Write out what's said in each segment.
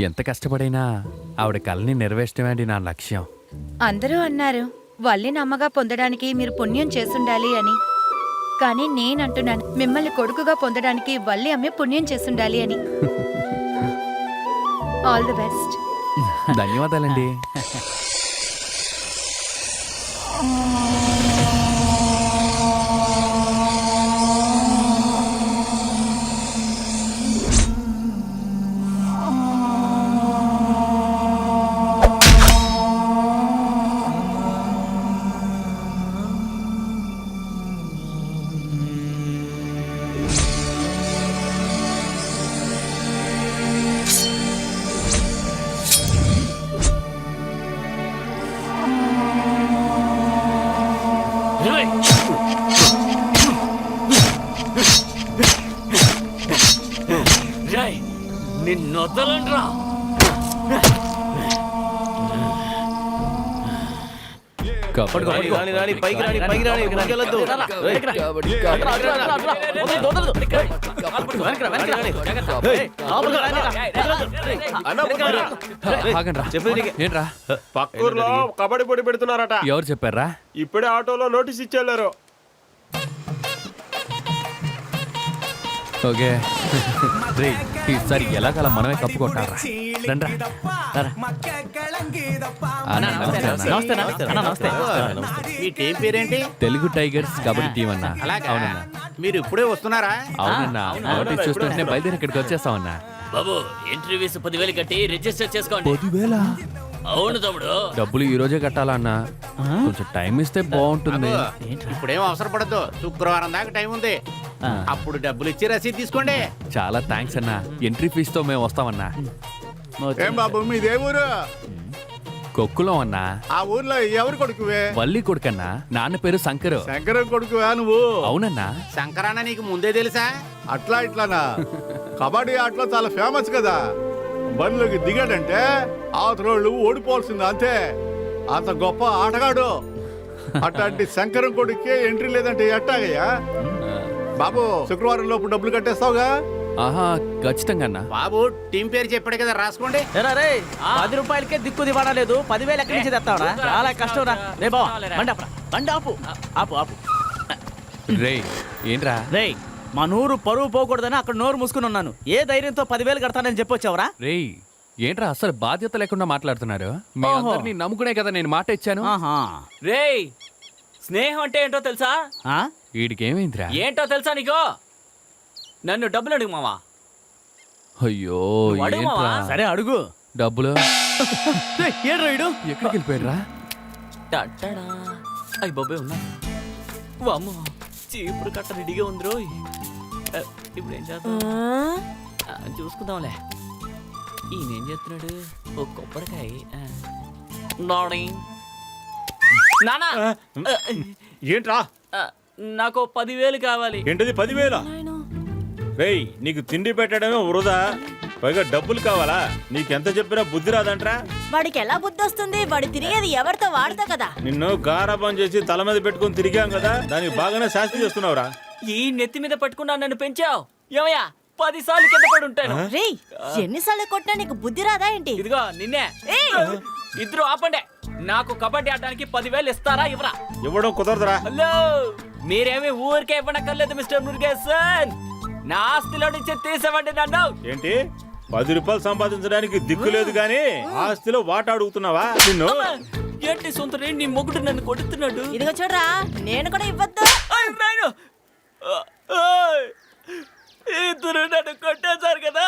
ఎంత కష్టపడైనా ఆవిడ కలని నెరవేర్చడమేంటి నా లక్ష్యం. అందరూ అన్నారు వల్లిని అమ్మగా పొందడానికి మీరు పుణ్యం చేసుండాలి అని. కానీ నేనంటున్నాను మిమ్మల్ని కొడుకుగా పొందడానికి వల్లి అమ్మే పుణ్యం చేసుండాలి అని. All the best. ధన్యవాదాలండి. నిన్నొద్దలంట్రా. ఏంట్రా పక్కూర్లో కబడ్డీ పోటీ పెడుతున్నారట. ఎవరు చెప్పారా? ఇప్పుడే ఆటోలో నోటీస్ ఇచ్చేళ్ళారు. ఓకే రే, ఈసారి ఎలాగలా మనమే కప్పుకుంటారా? మీ టీం పేరేంటి? తెలుగు టైగర్స్ కబడ్డీ టీం అన్నా. అవునన్నా. మీరు ఇప్పుడే వస్తున్నారా? అవునన్నా, నోటీస్ చూస్తుంటే బయలుదేరి ఇక్కడికి వచ్చేస్తామన్నా. బాబు ఎంట్రీ ఫీజు 10,000 కట్టి రిజిస్టర్ చేసుకోండి. 10,000? అవును తమ్ముడు. డబ్బులు ఈ రోజే కట్టాలన్నా. కొంచెం టైం ఇస్తే బాగుంటుంది. ఇప్పుడేం అవసరం పడద్దు, శుక్రవారం దాకా టైం ఉంది. అప్పుడు డబ్బులు ఇచ్చి రసీదు తీసుకోండి. చాలా థ్యాంక్స్ అన్నా. ఎంట్రీ ఫీజు తో మేము వస్తామన్నా. ఏం బాబు మీదే ఊరు? కొక్కులం అన్నా. ఆ ఊర్లో ఎవరు కొడుకువే? వల్లి కొడుకన్నా. నాన్న పేరు శంకరు. శంకరం కొడుకువా నువ్వు? అవునన్నా. శంకరాన్న నీకు ముందే తెలుసా? అట్లా ఇట్లానా? కబడ్డీ ఆటలో చాలా ఫేమస్ కదా. బండ్లోకి దిగాడంటే అవతలోళ్ళు ఓడిపోవాల్సింది అంతే. అంత గొప్ప ఆటగాడు. అట్లాంటి శంకరం కొడుకే ఎంట్రీ లేదంటే ఎట్టాగయ్యా? బాబు శుక్రవారం లోపు డబ్బులు కట్టేస్తావుగా? ఆహా, ఖచ్చితంగా అన్నా. బాబు టీం పేరు చెప్పాడు కదా, రాసుకోండి. 10 రూపాయలకే దిక్కు దివాణా లేదు. 10,000 ఎక్కడి నుంచి తెస్తావరా? చాలా కష్టం రా. రే బావ, బండి ఆపు. ఆపు ఆపు. రే ఏంట్రా? రే మా నూరు పరువు పోకూడదని అక్కడ నోరు మూసుకుని ఉన్నాను. ఏ ధైర్యంతో 10,000 కడతానని చెప్పొచ్చావరా? రే ఏంట్రా అసలు బాధ్యత లేకుండా మాట్లాడుతున్నారు? మీ అందరినీ నమ్ముకునే కదా నేను మాట ఇచ్చాను. రేయ్, స్నేహం అంటే ఏంటో తెలుసా? వీడికేమైందిరా? ఏంటో తెలుసా నీకు? నన్ను డబ్బులు అడుగు మావా. అయ్యో అడుగు ఏంట్రా? మావా. సరే అడుగు. డబ్బులు ఏడు రైడు ఎక్కడికి వెళ్ళిపోయారా? అయ్యి బాబే ఉన్నా. వామ్మో, చీపురు కట్ట రెడీగా ఉంది రోయ్. ఇప్పుడు ఏం చేద్దాం? చూసుకుందాంలే. ఈయనేం చేస్తున్నాడు? ఓ కొబ్బరికాయ. నానా, ఏంట్రా? నాకు 10,000 కావాలి. ఏంటది 10,000? రేయ్, నీకు తిండి పెట్టడమే వృధా, పైగా డబ్బులు కావాలా? నీకెంత చెప్పినా బుద్ధి రాదంట్రా. వాడికి ఎలా బుద్ధి వస్తుంది? వాడు తిరిగేది ఎవరితో? వాడితో కదా. నిన్ను గారాబం చేసి తల మీద పెట్టుకుని తిరిగాం కదా, దానికి బాగానే శాస్తి చేస్తున్నావురా. ఈ నెత్తి మీద పట్టుకున్నా నన్ను పెంచావు. ఏమయ్యా, 10 సార్లు కింద పడి ఉంటాను. రేయ్, ఎన్నిసార్లు కొట్టినా నీకు బుద్ధి రాదా ఏంటి? ఇదిగో నిన్నే. ఇద్దరు ఆపండి. నాకు కబడ్డీ ఆడడానికి 10,000 ఇస్తారా ఇవ్వరా? ఇవ్వడం కుదరదురా. హలో, మీరేమీ ఊరికే ఇవ్వనక్కర్లేదు మిస్టర్ మురుగేసన్. నా ఆస్తిలో నుంచి తీసేవండి నన్ను. ఏంటి 10 రూపాయలు సంపాదించడానికి దిక్కు లేదు గాని ఆస్తిలో వాట అడుగుతున్నావా? నిన్ను ఏంటి సొంత నీ మొగుడు నన్ను కొడుతున్నాడు. ఇదిగో చూడరా, నేను కూడా ఇవ్వద్దు. ఇద్దరు నన్ను కొట్టేశారు కదా,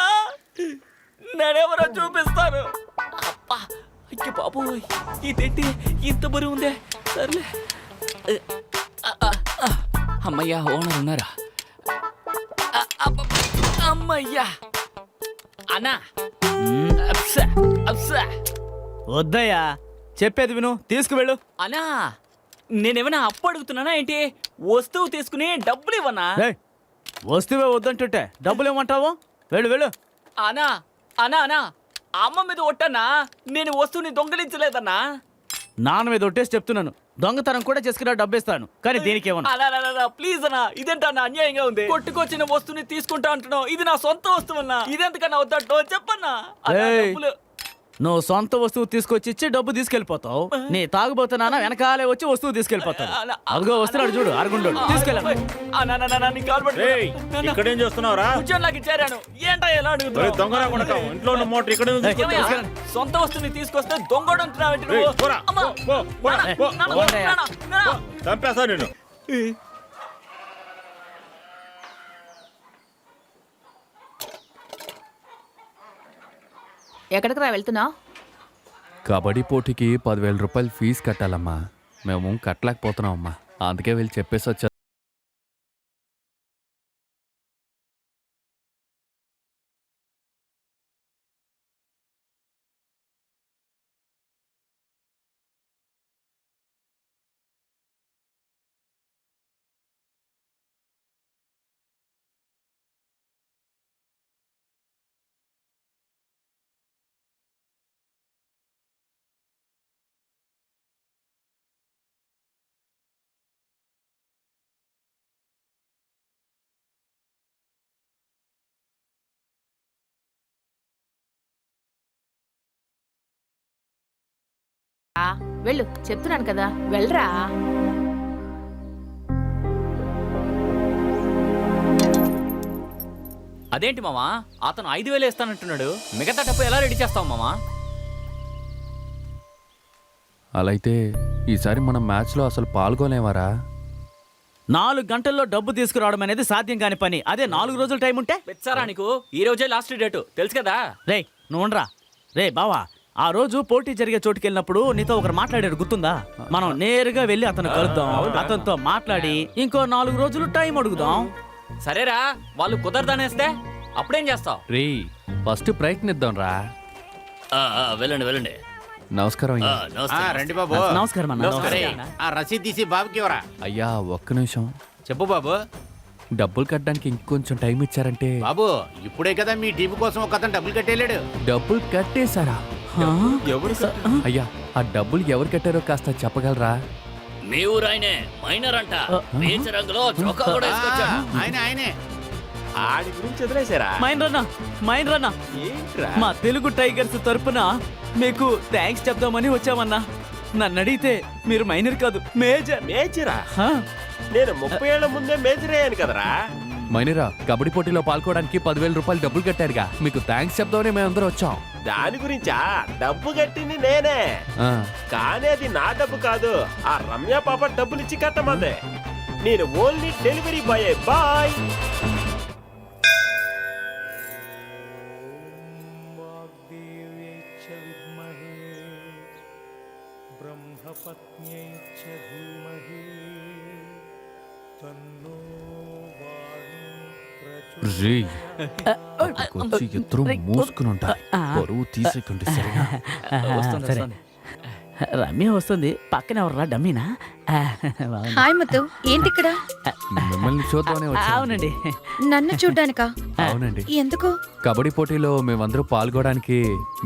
నేనెవరో చూపిస్తాను. అబ్బా, అయ్యో బాబోయ్, ఇదేంటి ఇంత బరువు ఉందే. సర్లే. అమ్మయ్యా, ఓనర్ ఉన్నారా? అమ్మయ్యా. అన్నా, వద్దయ్యా, చెప్పేది విను, తీసుకువెళ్ళు. అన్నా, నేనేమైనా అప్పు అడుగుతున్నానా ఏంటి? వస్తువు తీసుకుని డబ్బులు ఇవ్వనా? వస్తువే వద్దంటుంటే డబ్బులు ఇవ్వమంటావు? వెళ్ళు వెళ్ళు. అనా అనా అనా, అమ్మ మీద ఒట్టన్నా, నేను వస్తువుని దొంగలించలేదన్నా. నాన్న మీద ఒట్టేసి చెప్తున్నాను, దొంగతనం కూడా చేసుకున్న డబ్బు ఇస్తాను, కానీ దీనికి ఏమన్నా ప్లీజ్ అన్నా, ఇదేంటన్నా అన్యాయంగా ఉంది. కొట్టుకొచ్చిన వస్తువుని తీసుకుంటా అంటున్నావు, ఇది నా సొంత వస్తువు అన్నా. ఇదెందుకన్నా వద్దంటో చెప్పన్నా. అన్నా, ఏయ్. డబ్బులు- నువ్వు సొంత వస్తువు తీసుకొచ్చి ఇచ్చి డబ్బు తీసుకెళ్లిపోతావు. నీ తాగుబోతున్నా వెనకాలే వచ్చి వస్తువు తీసుకెళ్లిపోతావు. అదిగో వస్తున్నాడు చూడు, అరుగుండు తీసుకెళ్ళ. అన్నా, అన్నా, అన్నా, నీ కాలు పట్టుకో. రేయ్, ఇక్కడేం చేస్తున్నావురా? ఉద్యోగం నాకు ఇచ్చారాను. ఏంటో ఎలా ఒరేయ్, అడుగుతున్నావు? దొంగరా కొడతావు. ఇంట్లో ఉన్న మోటార్ ఇక్కడ ఉంది, తీసుకొచ్చి ఏమయ్యా? తీసుకెళ్ళండి. సొంత వస్తువుని తీసుకొస్తే దొంగడు అంటున్నావు ఏంటి రేయ్, నువ్వు? పోరా, అమ్మా. పో, పో, నాన్న, పో, నాన్న, పో. నాన్న, నాన్న. చంపేస్తా నేను. ఎక్కడికి రా వెళ్తున్నావు? కబడ్డీ పోటీకి 10,000 రూపాయలు ఫీజు కట్టాలమ్మా. మేము కట్టలేకపోతున్నాం అమ్మా, అందుకే వెళ్ళి చెప్పేసి వచ్చా. వెళ్ళు, చెప్తున్నాను కదా, వెళ్ళరా. అదేంటి మామా, అతను 5,000 ఇస్తానంటున్నాడు. మిగతా డబ్బు ఎలా రెడీ చేస్తావు మామా? అలా అయితే ఈసారి మనం మ్యాచ్లో అసలు పాల్గొనేవారా? 4 గంటల్లో డబ్బు తీసుకురావడం అనేది సాధ్యం కాని పని. అదే 4 రోజులు టైం ఉంటే. పెచ్చారా నీకు? ఈ రోజే లాస్ట్ డేటు, తెలుసు కదా. రే నువ్వురా. రే బావా, ఆ రోజు పోటీ జరిగే చోటుకి వెళ్ళినప్పుడు నీతో ఒకరు మాట్లాడారు, గుర్తుందా? మనం నేరుగా వెళ్ళి అతను కలుద్దాం, అతనితో మాట్లాడి ఇంకో 4 రోజులు టైం అడుగుదాం. సరేరా, వాళ్ళు కుదరదనేస్తే అప్పుడేం చేస్తావు? రే ఫస్ట్ ప్రయత్నిద్దాం రా. వెళ్ళండి వెళ్ళండి. నమస్కారం అయ్యా. రండి బాబు. నమస్కారం అన్న. ఒరేయ్, ఆ రసీదు తీసి బాబుకి ఇవ్వరా. అయ్యా ఒక్క నిమిషం. చెప్పు బాబు. డబ్బులు కట్టడానికి ఇంకొంచెం టైం ఇచ్చారంటే. బాబు, ఇప్పుడే కదా మీ టీం కోసం ఒక అతను డబ్బులు కట్టేళ్ళాడు. డబ్బులు కట్టేశారా? అయ్యా ఆ డబ్బులు ఎవరు కట్టారో కాస్త చెప్పగలరా? మీ ఊరాయనే మైనర్ అంట, పీచ రంగులో చొక్కా కూడా వేసుకొచ్చాడు. ఆయనే ఆడి గురించి వదిలేసారా? మైండ్ రన్నా మా తెలుగు టైగర్స్ తరపున మీకు థ్యాంక్స్ చెప్దామని వచ్చామన్నా. నన్ను అడిగితే మీరు మైనర్ కాదు, మేజర్. మేజరా? హా. నేను 30 ఏళ్ల ముందే మేజర్ అయ్యాను కదరా. మైనరా కబడ్డీ పోటీలో పాల్గొనడానికి 10,000 రూపాయలు డబ్బులు కట్టారుగా, మీకు థ్యాంక్స్ చెప్దామని మేమందరం వచ్చాం. దాని గురించా? డబ్బు కట్టింది నేనే, ఆ, కానీ అది నా డబ్బు కాదు. ఆ రమ్య పాప డబ్బులు ఇచ్చి కట్టమందే. నేను ఓన్లీ డెలివరీ బాయ్. బాయ్. రే వచ్చి ఇద్దరు మూసుకుని ఉంటారు, బరువు తీసేకండి సరేనా? సరే. రమ్య వస్తుంది, పక్కన ఎవర్రా డమ్మీనా? బాగుంది. హాయ్ ముత్తు, ఏంటి ఇక్కడ? మిమ్మల్ని చూద్దామనే వచ్చాను. అవునండి. నన్ను చూడ్డానికా? అవునండి, ఎందుకు? కబడ్డీ పోటీలో మేమందరూ పాల్గొనడానికి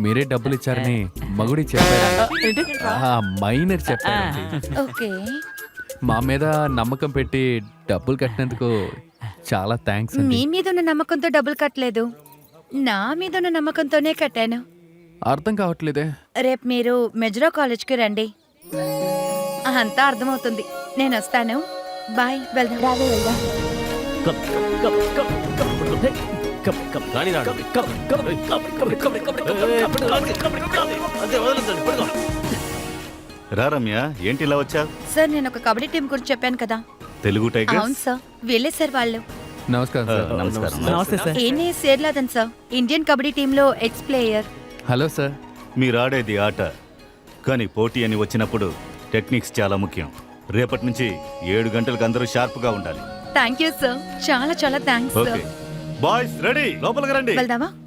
మీరే డబ్బులు ఇచ్చారని మగుడి చెప్పారు. మైనర్ చెప్పారు. ఓకే. మా మీద నమ్మకం పెట్టి డబ్బులు కట్టినందుకు చాలా థ్యాంక్స్ మీ అండి. మీద ఉన్న నమ్మకంతో డబ్బులు కట్టలేదు, నా మీద ఉన్న నమ్మకంతోనే కట్టాను. అర్థం కావట్లేదే. రేపు మీరు మెజ్రో కాలేజ్కి రండి, అంతా అర్థమవుతుంది. నేను వస్తాను. బాయ్, వెళ్దాం. Cup, cup, cup, cup, cup, cup, cup, రాని రాడు. Cup, cup, cup, cup, cup, cup. రా రమ్య, ఏంటి ఇలా వచ్చా? సార్, నేను ఒక కబడ్డీ టీం గురించి చెప్పాను కదా. తెలుగు అవును టైగర్స్. సార్, వీళ్ళే సార్ వాళ్ళు. నమస్కారం సార్. నమస్కారం. నమస్తే సార్. ఏనే సేర్లాదన్ సార్, ఇండియన్ కబడ్డీ టీంలో ఎక్స్ ప్లేయర్. Hello sir. మీరు ఆడేది ఆట, కానీ పోటీ అని వచ్చినప్పుడు టెక్నిక్స్ చాలా ముఖ్యం. రేపటి నుంచి 7 గంటలకు అందరూ షార్ప్గా ఉండాలి. థ్యాంక్ యూ సార్, చాలా చాలా thanks okay sir. Boys ready, లోపలికి రండి. వెళ్దామా?